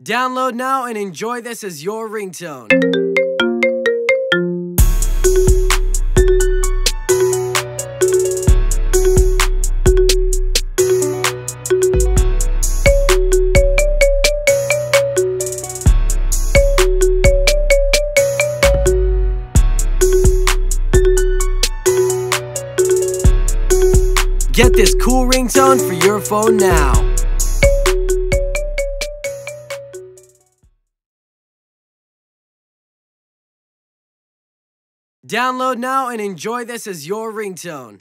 Download now and enjoy this as your ringtone. Get this cool ringtone for your phone now. Download now and enjoy this as your ringtone.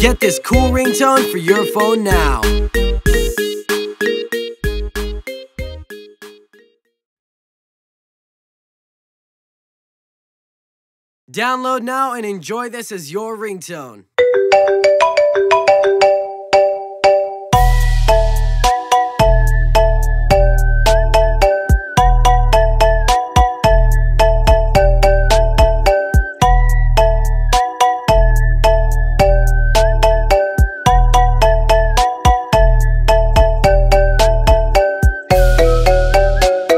Get this cool ringtone for your phone now. Download now and enjoy this as your ringtone.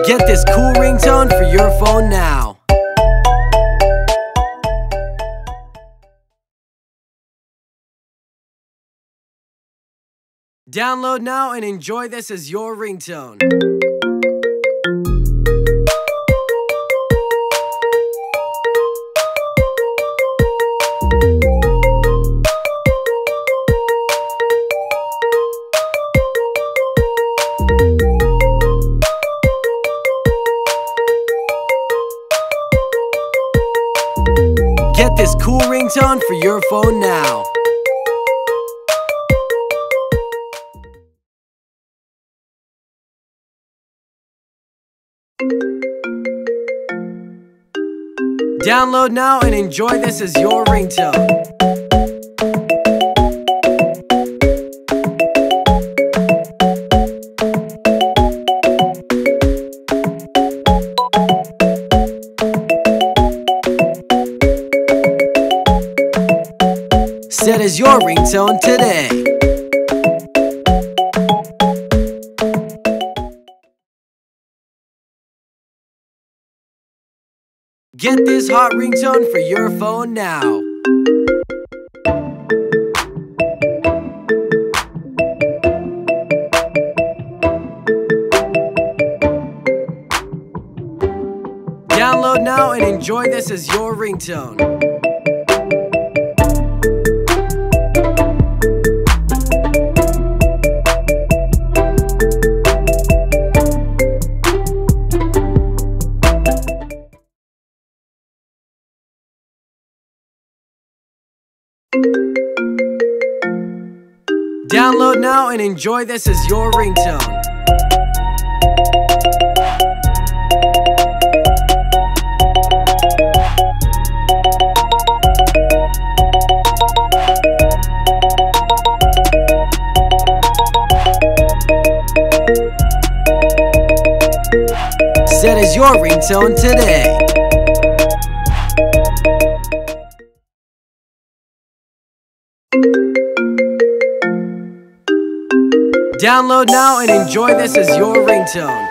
Get this cool ringtone for your phone now. Download now and enjoy this as your ringtone. Get this cool ringtone for your phone now. Download now and enjoy this as your ringtone. Set as your ringtone today. Get this hot ringtone for your phone now. Download now and enjoy this as your ringtone. Download now and enjoy this as your ringtone. Set as your ringtone today. Download now and enjoy this as your ringtone.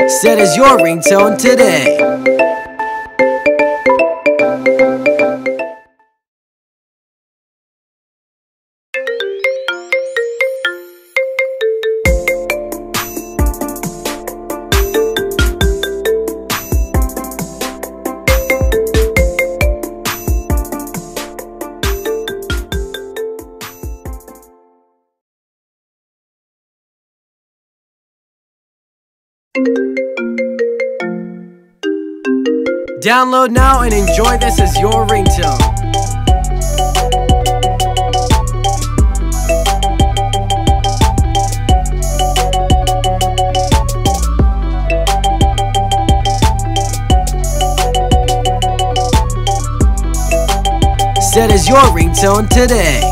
Set as your ringtone today. Download now and enjoy this as your ringtone. set as your ringtone today.